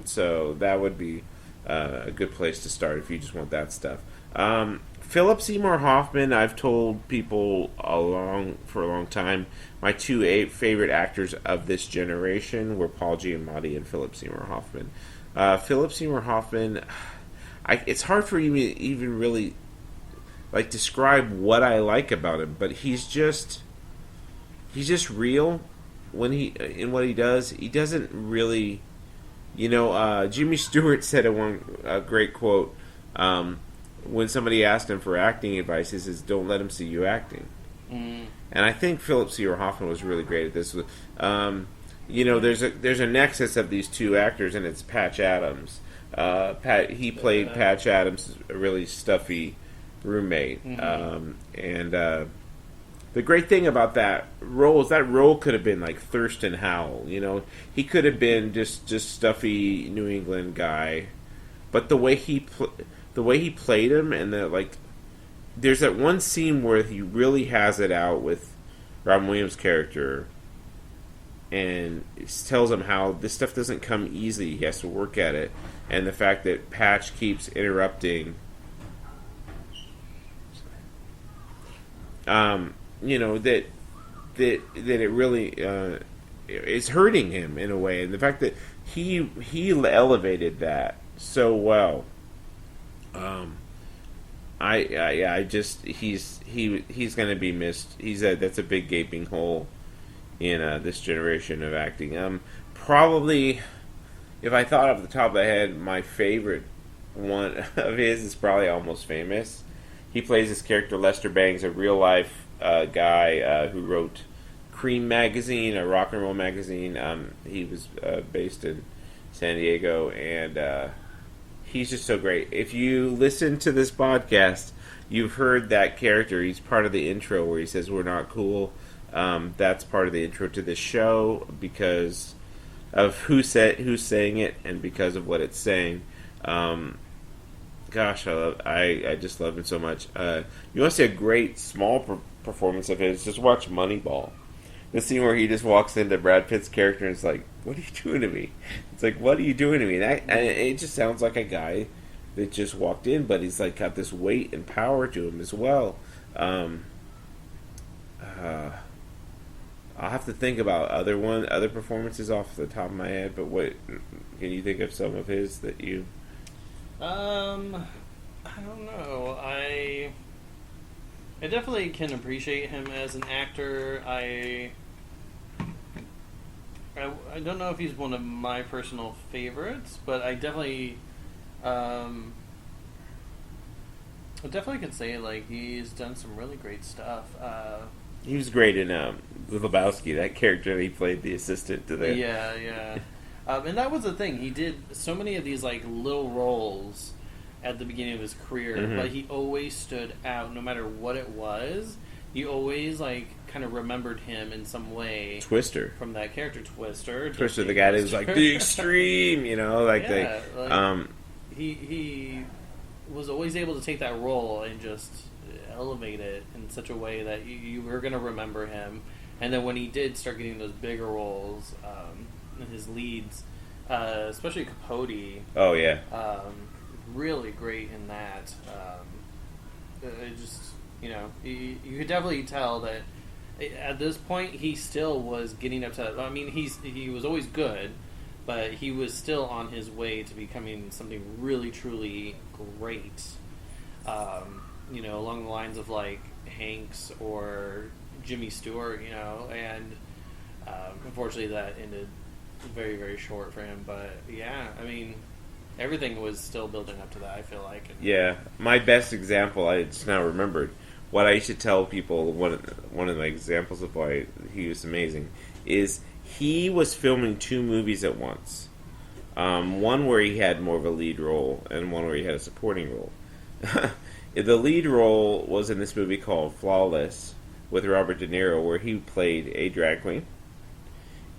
So that would be a good place to start if you just want that stuff. Philip Seymour Hoffman, I've told people for a long time, my two favorite actors of this generation were Paul Giamatti and Philip Seymour Hoffman. Philip Seymour Hoffman, it's hard for me to even really describe what I like about him, but he's just real when in what he does. He doesn't really, Jimmy Stewart said a great quote. When somebody asked him for acting advice, he says, "Don't let him see you acting." And I think Philip Seymour Hoffman was really great at this. There's a nexus of these two actors, and it's Patch Adams. He played Patch Adams, a really stuffy roommate. The great thing about that role is that role could have been like Thurston Howell. He could have been just stuffy New England guy, but the way he played him, and there's that one scene where he really has it out with Robin Williams' character, and tells him how this stuff doesn't come easy. He has to work at it, and the fact that Patch keeps interrupting. That it really is hurting him in a way, and the fact that he elevated that so well. He's going to be missed. That's a big gaping hole in this generation of acting. Probably, if I thought off the top of my head, my favorite one of his is probably Almost Famous. He plays this character Lester Bangs, a real life guy who wrote Cream magazine, a rock and roll magazine. He was based in San Diego, and he's just so great. If you listen to this podcast, you've heard that character. He's part of the intro where he says, "We're not cool." That's part of the intro to this show because of who's saying it and because of what it's saying. Gosh, I just love him so much. You want to see a great small performance of his? Just watch Moneyball. The scene where he just walks into Brad Pitt's character and is like, "What are you doing to me?" It's like, "What are you doing to me?" And it just sounds like a guy that just walked in, but he's got this weight and power to him as well. I'll have to think about other performances off the top of my head. But what can you think of some of his that you? I don't know. I definitely can appreciate him as an actor. I don't know if he's one of my personal favorites, but I definitely can say like he's done some really great stuff. He was great in The Lebowski. That character he played, the assistant to the. Yeah. And that was the thing. He did so many of these like little roles at the beginning of his career, but he always stood out. No matter what it was, you always like kind of remembered him in some way. Twister from that character, Twister, the guy that was like the extreme, you know, like he was always able to take that role and just elevate it in such a way that you were going to remember him. And then when he did start getting those bigger roles, his leads, especially Capote. Oh yeah. Really great in that. It just, you know, you could definitely tell that at this point he still was getting up to. I mean, he was always good, but he was still on his way to becoming something really truly great. You know, along the lines of like Hanks or Jimmy Stewart. You know, and unfortunately that ended very, very short for him. But yeah, I mean, everything was still building up to that, I feel like. Yeah. My best example, I just now remembered, what I used to tell people, one of my examples of why he was amazing, is he was filming 2 movies at once. One where he had more of a lead role, and one where he had a supporting role. The lead role was in this movie called Flawless, with Robert De Niro, where he played a drag queen.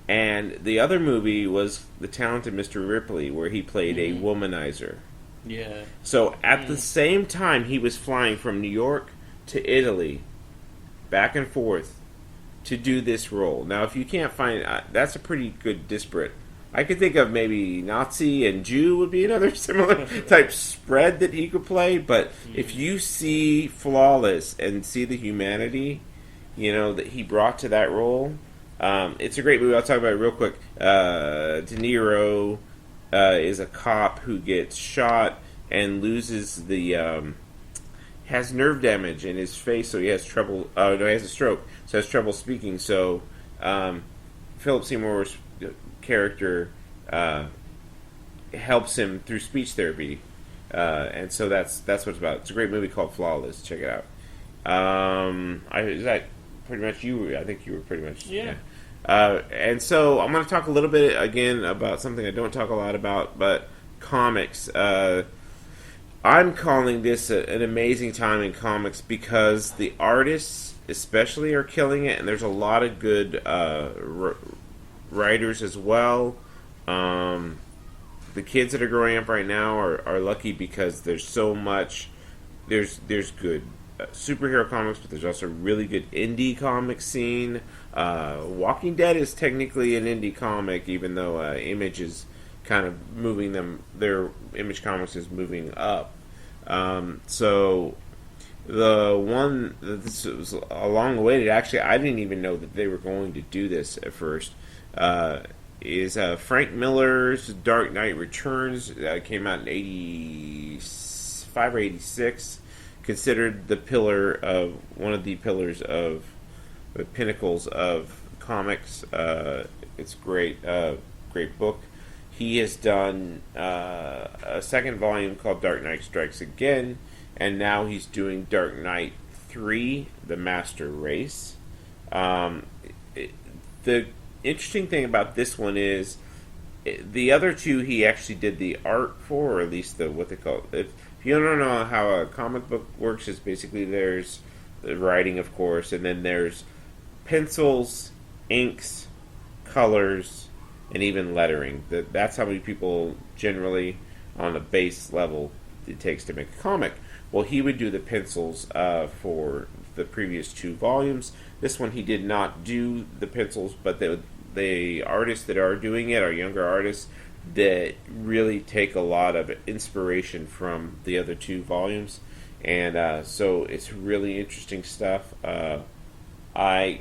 And the other movie was The Talented Mr. Ripley, where he played a womanizer. Yeah. So at the same time, he was flying from New York to Italy, back and forth, to do this role. Now, if you can't find... that's a pretty good disparate. I could think of maybe Nazi and Jew would be another similar type spread that he could play. But if you see Flawless and see the humanity, you know, that he brought to that role... it's a great movie. I'll talk about it real quick. De Niro is a cop who gets shot and loses the has nerve damage in his face, so he has trouble. He has a stroke, so has trouble speaking. So Philip Seymour's character helps him through speech therapy, and so that's what it's about. It's a great movie called Flawless. Check it out. Is that pretty much you? I think you were pretty much and so I'm going to talk a little bit again about something I don't talk a lot about, but comics. I'm calling this an amazing time in comics because the artists especially are killing it, and there's a lot of good writers as well. The kids that are growing up right now are lucky because there's so much. There's good superhero comics, but there's also a really good indie comic scene. Walking Dead is technically an indie comic, even though Image is kind of moving them. Their Image Comics is moving up. So the one this was a long awaited. Actually, I didn't even know that they were going to do this at first. Is Frank Miller's Dark Knight Returns. Came out in 85 or 86. Considered one of the pillars of the pinnacles of comics. It's great, great book. He has done a second volume called Dark Knight Strikes Again, and now he's doing Dark Knight 3, The Master Race. The interesting thing about this one is the other two he actually did the art for, or at least what they call it. If you don't know how a comic book works, is basically there's the writing, of course, and then there's pencils, inks, colors, and even lettering. That's how many people generally, on a base level, it takes to make a comic. Well, he would do the pencils for the previous 2 volumes. This one he did not do the pencils, but the artists that are doing it are younger artists that really take a lot of inspiration from the other 2 volumes. And so it's really interesting stuff. I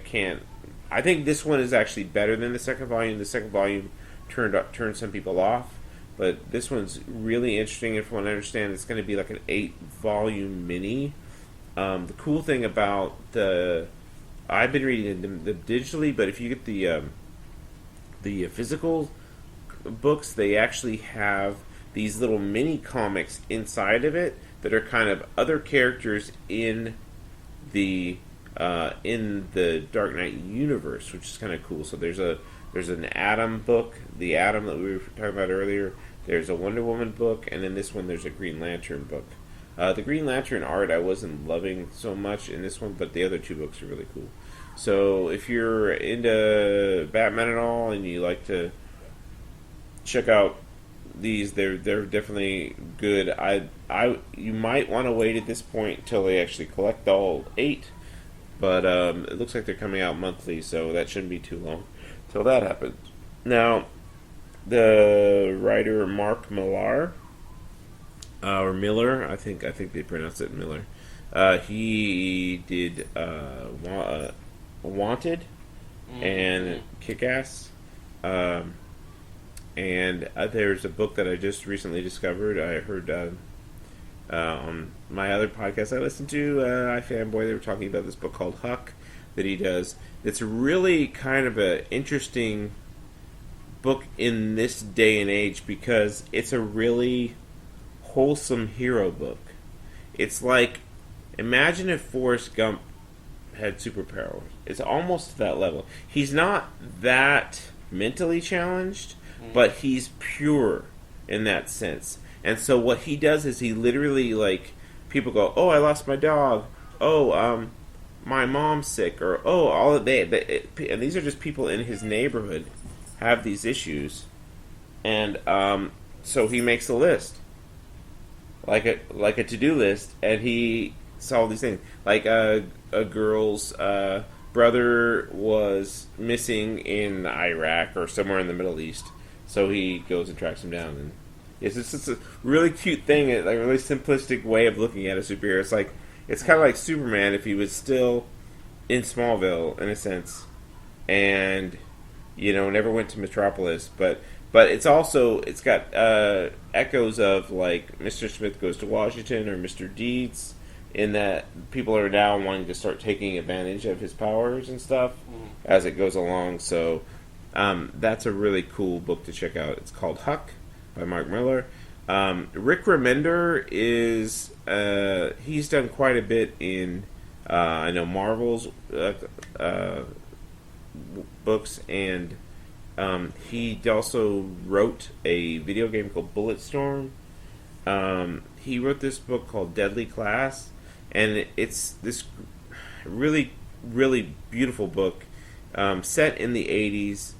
can't. I think this one is actually better than the second volume. The second volume turned some people off, but this one's really interesting. If one understand, it's going to be like an 8-volume mini. The cool thing about I've been reading them digitally, but if you get the physical books, they actually have these little mini comics inside of it that are kind of other characters in the Dark Knight universe, which is kind of cool. So there's an Atom book, the Atom that we were talking about earlier. There's a Wonder Woman book, and in this one there's a Green Lantern book. The Green Lantern art I wasn't loving so much in this one, but the other 2 books are really cool. So if you're into Batman at all and you like to check out these, they're definitely good. You might want to wait at this point until they actually collect all 8, but it looks like they're coming out monthly, so that shouldn't be too long till that happens. Now, the writer Mark Millar, or Miller, I think they pronounce it Miller. He did Wanted and Kick-Ass. And there's a book that I just recently discovered. I heard on my other podcast I listened to, iFanboy, they were talking about this book called Huck that he does. It's really kind of an interesting book in this day and age because it's a really wholesome hero book. It's like, imagine if Forrest Gump had superpowers. It's almost to that level. He's not that mentally challenged, but he's pure in that sense. And so what he does is he literally, like, people go, oh, I lost my dog. Oh, my mom's sick. Or, oh, all of and these are just people in his neighborhood have these issues. And so he makes a list. Like a to-do list. And he solved these things. Like a girl's brother was missing in Iraq or somewhere in the Middle East. So he goes and tracks him down, and it's just a really cute thing, like a really simplistic way of looking at a superhero. It's kind of like Superman if he was still in Smallville in a sense, and never went to Metropolis. But it's got echoes of like Mr. Smith Goes to Washington or Mr. Deeds, in that people are now wanting to start taking advantage of his powers and stuff as it goes along. So. That's a really cool book to check out. It's called Huck by Mark Miller. Rick Remender is he's done quite a bit in I know Marvel's books, and he also wrote a video game called Bulletstorm. He wrote this book called Deadly Class, and it's this really, really beautiful book set in the 80s.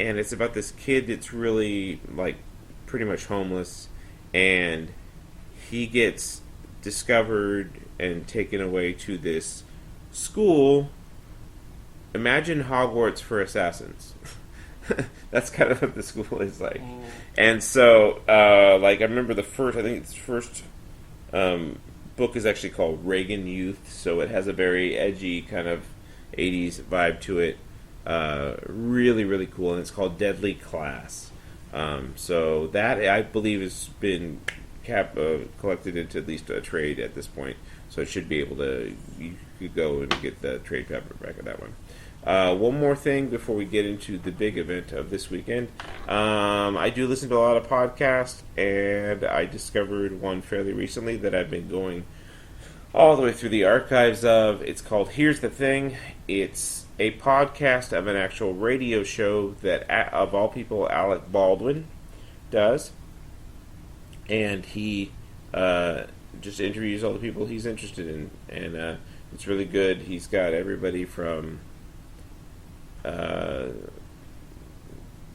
And it's about this kid that's really, like, pretty much homeless, and he gets discovered and taken away to this school. Imagine Hogwarts for assassins. That's kind of what the school is like. And so, I remember the first book is actually called Reagan Youth, so it has a very edgy kind of 80s vibe to it. Really, really cool, and it's called Deadly Class. So that, I believe, has been collected into at least a trade at this point. So it should be able to, you could go and get the trade paperback of that one. One more thing before we get into the big event of this weekend. I do listen to a lot of podcasts, and I discovered one fairly recently that I've been going all the way through the archives of. It's called Here's the Thing. It's a podcast of an actual radio show that, of all people, Alec Baldwin does. And he just interviews all the people he's interested in. And it's really good. He's got everybody from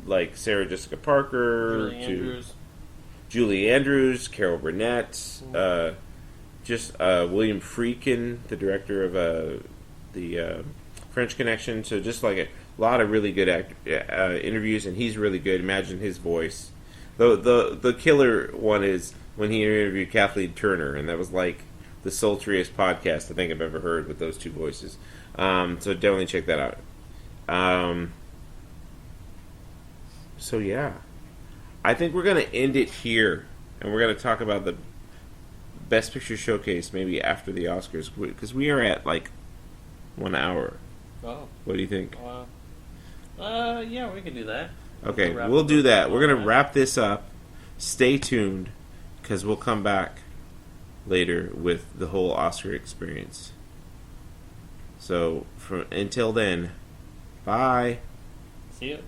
like Sarah Jessica Parker to Julie Andrews, Carol Burnett, just William Friedkin, the director of the French Connection. So just like a lot of really good interviews, and he's really good. Imagine his voice. The killer one is when he interviewed Kathleen Turner, and that was like the sultriest podcast I think I've ever heard with those two voices. So definitely check that out. So yeah, I think we're gonna end it here, and we're gonna talk about the Best Picture showcase maybe after the Oscars, because we are at like 1 hour. Oh. What do you think? Yeah, we can do that. Okay, we'll do that. We're gonna wrap this up. Stay tuned, because we'll come back later with the whole Oscar experience. So until then, bye. See you.